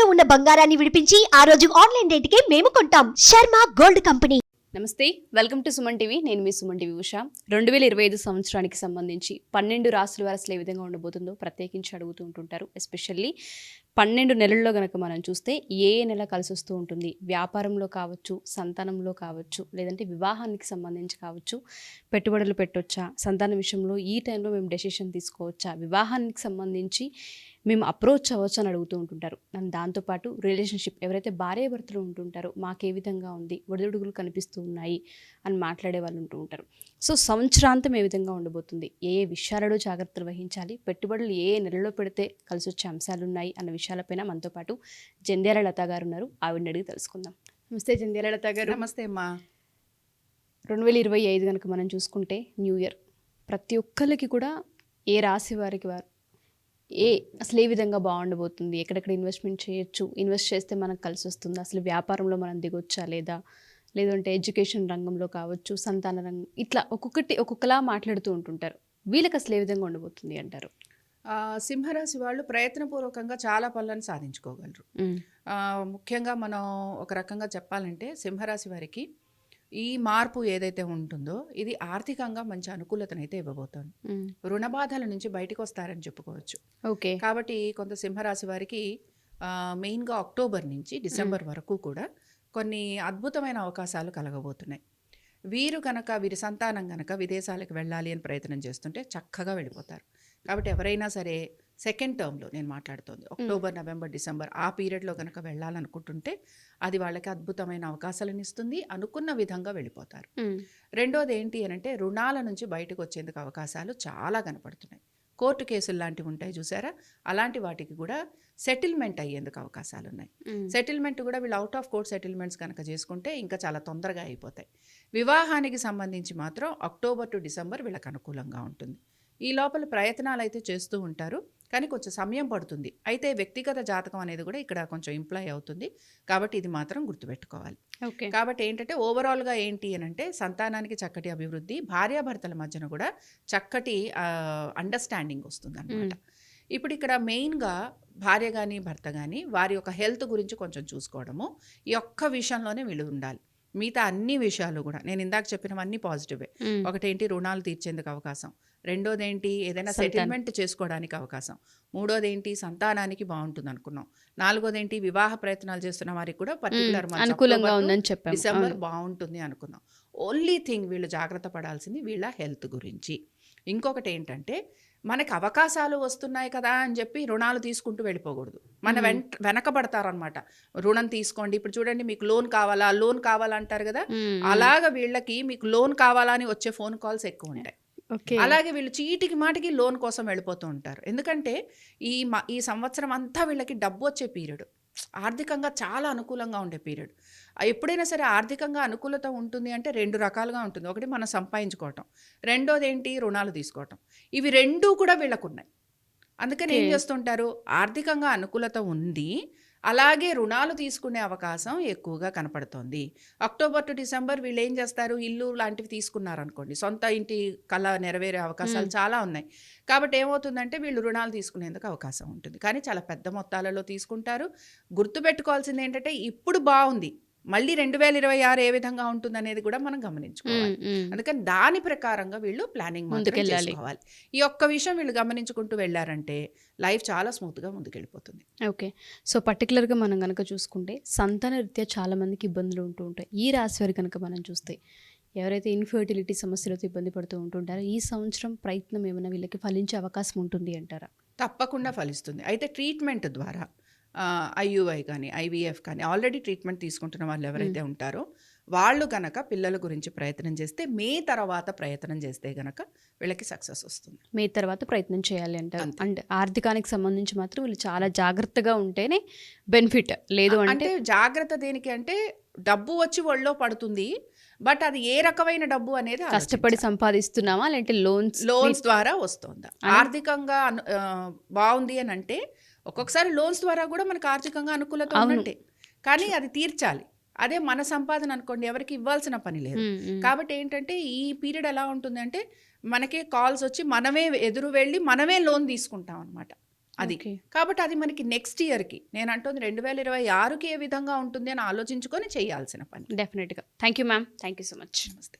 ఇంట్లో ఉన్న బంగారాన్ని విడిపించి ఆ రోజు ఆన్లైన్ రేటుకే మేము కొంటాం. Sharma gold company. నమస్తే, వెల్కమ్ టు సుమన్ టీవీ. నేను మీ సుమన్ టీవీ ఉషా. 2025 సంవత్సరానికి సంబంధించి 12 రాశుల వారు అసలు ఏ విధంగా ఉండబోతుందో ప్రత్యేకించి అడుగుతూ ఉంటుంటారు. ఎస్పెషల్లీ 12 నెలల్లో కనుక మనం చూస్తే ఏ నెల కలిసి వస్తూ ఉంటుంది, వ్యాపారంలో కావచ్చు, సంతానంలో కావచ్చు, లేదంటే వివాహానికి సంబంధించి కావచ్చు, పెట్టుబడులు పెట్టొచ్చా, సంతానం విషయంలో ఈ టైంలో మేము డెసిషన్ తీసుకోవచ్చా, వివాహానికి సంబంధించి మేము అప్రోచ్ అవ్వచ్చు అని అడుగుతూ ఉంటుంటారు. అండ్ దాంతోపాటు రిలేషన్షిప్ ఎవరైతే భార్యాభర్తలు ఉంటుంటారో మాకు ఏ విధంగా ఉంది, ఒడిదుడుగులు కనిపిస్తూ ఉన్నాయి అని మాట్లాడే వాళ్ళు ఉంటూ ఉంటారు. సో సంవత్సరాంతం ఏ విధంగా ఉండబోతుంది, ఏ విషయాలలో జాగ్రత్తలు వహించాలి, పెట్టుబడులు ఏ నెలలో పెడితే కలిసి వచ్చే అంశాలు ఉన్నాయి అన్న విషయాలపైన మనతో పాటు జంధ్యాల లత గారు ఉన్నారు. ఆవిడని అడిగి తెలుసుకుందాం. నమస్తే జంధ్యాల లత గారు. నమస్తే అమ్మా. 2025 కనుక మనం చూసుకుంటే న్యూ ఇయర్ ప్రతి ఒక్కరికి కూడా ఏ రాశి వారికి వారు అసలు ఏ విధంగా బాగుండబోతుంది, ఎక్కడెక్కడ ఇన్వెస్ట్మెంట్ చేయొచ్చు, ఇన్వెస్ట్ చేస్తే మనకు కలిసి వస్తుంది, అసలు వ్యాపారంలో మనం దిగొచ్చా లేదంటే ఎడ్యుకేషన్ రంగంలో కావచ్చు, సంతాన రంగం, ఇట్లా ఒక్కొక్కలా మాట్లాడుతూ ఉంటుంటారు. వీళ్ళకి అసలు ఏ విధంగా ఉండబోతుంది అంటారు? సింహరాశి వాళ్ళు ప్రయత్నపూర్వకంగా చాలా పనులను సాధించుకోగలరు. ముఖ్యంగా మనం ఒక రకంగా చెప్పాలంటే సింహరాశి వారికి ఈ మార్పు ఏదైతే ఉంటుందో ఇది ఆర్థికంగా మంచి అనుకూలతనైతే ఇవ్వబోతోంది. రుణ బాధల నుంచి బయటకు వస్తారని చెప్పుకోవచ్చు. ఓకే. కాబట్టి కొంత సింహరాశి వారికి మెయిన్గా అక్టోబర్ నుంచి డిసెంబర్ వరకు కూడా కొన్ని అద్భుతమైన అవకాశాలు కలగబోతున్నాయి. వీరి సంతానం గనక విదేశాలకు వెళ్ళాలి అని ప్రయత్నం చేస్తుంటే చక్కగా వెళ్ళిపోతారు. కాబట్టి ఎవరైనా సరే సెకండ్ టర్మ్లో నేను మాట్లాడుతోంది అక్టోబర్, నవంబర్, డిసెంబర్ ఆ పీరియడ్లో కనుక వెళ్ళాలనుకుంటుంటే అది వాళ్ళకి అద్భుతమైన అవకాశాలను ఇస్తుంది. అనుకున్న విధంగా వెళ్ళిపోతారు. రెండోది ఏంటి అని అంటే రుణాల నుంచి బయటకు వచ్చేందుకు అవకాశాలు చాలా కనపడుతున్నాయి. కోర్టు కేసులు లాంటివి ఉంటాయి చూసారా, అలాంటి వాటికి కూడా సెటిల్మెంట్ అయ్యేందుకు అవకాశాలు ఉన్నాయి. సెటిల్మెంట్ కూడా వీళ్ళు అవుట్ ఆఫ్ కోర్ట్ సెటిల్మెంట్స్ కనుక చేసుకుంటే ఇంకా చాలా తొందరగా అయిపోతాయి. వివాహానికి సంబంధించి మాత్రం అక్టోబర్ టు డిసెంబర్ వీళ్ళకి అనుకూలంగా ఉంటుంది. ఈ లోపల ప్రయత్నాలు అయితే చేస్తూ ఉంటారు, కానీ కొంచెం సమయం పడుతుంది. అయితే వ్యక్తిగత జాతకం అనేది కూడా ఇక్కడ కొంచెం ఇంప్లాయ్ అవుతుంది. కాబట్టి ఇది మాత్రం గుర్తుపెట్టుకోవాలి. కాబట్టి ఏంటంటే ఓవరాల్గా ఏంటి అని అంటే సంతానానికి చక్కటి అభివృద్ధి, భార్యాభర్తల మధ్యన కూడా చక్కటి అండర్స్టాండింగ్ వస్తుంది అన్నమాట. ఇప్పుడు ఇక్కడ మెయిన్గా భార్య కానీ భర్త కానీ వారి యొక్క హెల్త్ గురించి కొంచెం చూసుకోవడము, ఈ ఒక్క విషయంలోనే వీళ్ళు ఉండాలి. మిగతా అన్ని విషయాలు కూడా నేను ఇందాక చెప్పినవన్నీ పాజిటివే. ఒకటేంటి రుణాలు తీర్చేందుకు అవకాశం, రెండోదేంటి ఏదైనా సెటిల్మెంట్ చేసుకోవడానికి అవకాశం, మూడోదేంటి సంతానానికి బాగుంటుంది అనుకున్నాం, నాలుగోదేంటి వివాహ ప్రయత్నాలు చేస్తున్న వారికి కూడా పర్టికులర్ డిసెంబర్ బాగుంటుంది అనుకున్నాం. ఓన్లీ థింగ్ వీళ్ళు జాగ్రత్త పడాల్సింది వీళ్ళ హెల్త్ గురించి. ఇంకొకటి ఏంటంటే మనకి అవకాశాలు వస్తున్నాయి కదా అని చెప్పి రుణాలు తీసుకుంటూ వెళ్ళిపోకూడదు. వెనకబడతారనమాట. రుణం తీసుకోండి, ఇప్పుడు చూడండి మీకు లోన్ కావాలా అంటారు కదా, అలాగా వీళ్ళకి మీకు లోన్ కావాలా అని వచ్చే ఫోన్ కాల్స్ ఎక్కువ ఉంటాయి. అలాగే వీళ్ళు చీటికి మాటికి లోన్ కోసం వెళ్ళిపోతూ ఉంటారు. ఎందుకంటే ఈ సంవత్సరం అంతా వీళ్ళకి డబ్బు వచ్చే పీరియడ్, ఆర్థికంగా చాలా అనుకూలంగా ఉండే పీరియడ్. ఎప్పుడైనా సరే ఆర్థికంగా అనుకూలత ఉంటుంది అంటే రెండు రకాలుగా ఉంటుంది. ఒకటి మనం సంపాదించుకోవటం, రెండోది ఏంటి రుణాలు తీసుకోవటం. ఇవి రెండూ కూడా వీళ్ళకు ఉన్నాయి. అందుకని ఏం చేస్తుంటారు, ఆర్థికంగా అనుకూలత ఉంది, అలాగే రుణాలు తీసుకునే అవకాశం ఎక్కువగా కనపడుతోంది. అక్టోబర్ టు డిసెంబర్ వీళ్ళు ఏం చేస్తారు, ఇల్లు లాంటివి తీసుకున్నారనుకోండి, సొంత ఇంటి కళ నెరవేరే అవకాశాలు చాలా ఉన్నాయి. కాబట్టి ఏమవుతుందంటే వీళ్ళు రుణాలు తీసుకునేందుకు అవకాశం ఉంటుంది, కానీ చాలా పెద్ద మొత్తాలలో తీసుకుంటారు. గుర్తుపెట్టుకోవాల్సింది ఏంటంటే ఇప్పుడు బాగుంది, మళ్ళీ 2026 ఏ విధంగా ఉంటుంది అనేది కూడా మనం గమనించుకోవాలి. అందుకని దాని ప్రకారంగా వీళ్ళు ప్లానింగ్ చేసుకోవాలి. ఈ ఒక్క విషయం వీళ్ళు గమనించుకుంటూ వెళ్ళారంటే లైఫ్ చాలా స్మూత్గా ముందుకెళ్ళిపోతుంది. ఓకే. సో పర్టికులర్గా మనం కనుక చూసుకుంటే సంతాన రీత్యా చాలా మందికి ఇబ్బందులు ఉంటూ ఉంటాయి. ఈ రాశి వారి కనుక మనం చూస్తే ఎవరైతే ఇన్ఫర్టిలిటీ సమస్యలతో ఇబ్బంది పడుతూ ఉంటుంటారో ఈ సంవత్సరం ప్రయత్నం ఏమైనా వీళ్ళకి ఫలించే అవకాశం ఉంటుంది అంటారా? తప్పకుండా ఫలిస్తుంది. అయితే ట్రీట్మెంట్ ద్వారా IUI కానీ IVF కానీ ఆల్రెడీ ట్రీట్మెంట్ తీసుకుంటున్న వాళ్ళు ఎవరైతే ఉంటారో వాళ్ళు కనుక పిల్లల గురించి ప్రయత్నం చేస్తే మే తర్వాత ప్రయత్నం చేస్తే గనక వీళ్ళకి సక్సెస్ వస్తుంది. మే తర్వాత ప్రయత్నం చేయాలి అంటారు. అండ్ ఆర్థికానికి సంబంధించి మాత్రం వీళ్ళు చాలా జాగ్రత్తగా ఉంటేనే బెనిఫిట్. లేదు అంటే జాగ్రత్త దేనికి అంటే డబ్బు వచ్చి ఒళ్ళో పడుతుంది, బట్ అది ఏ రకమైన డబ్బు అనేది కష్టపడి సంపాదిస్తున్నామా లేదంటే లోన్స్ ద్వారా వస్తుందా. ఆర్థికంగా బాగుంది అని అంటే ఒక్కొక్కసారి లోన్స్ ద్వారా కూడా మనకు ఆర్థికంగా అనుకూలత ఉన్నట్టే, కానీ అది తీర్చాలి. అదే మన సంపాదన అనుకోండి ఎవరికి ఇవ్వాల్సిన పని లేదు. కాబట్టి ఏంటంటే ఈ పీరియడ్ ఎలా ఉంటుంది అంటే మనకే కాల్స్ వచ్చి మనమే ఎదురు వెళ్ళి మనమే లోన్ తీసుకుంటాం అనమాట. అది Okay. కాబట్టి అది మనకి నెక్స్ట్ ఇయర్కి నేను అంటుంది 2026కి ఏ విధంగా ఉంటుంది అని ఆలోచించుకొని చేయాల్సిన పని. డెఫినెట్గా. Thank you ma'am, thank you so much. నమస్తే.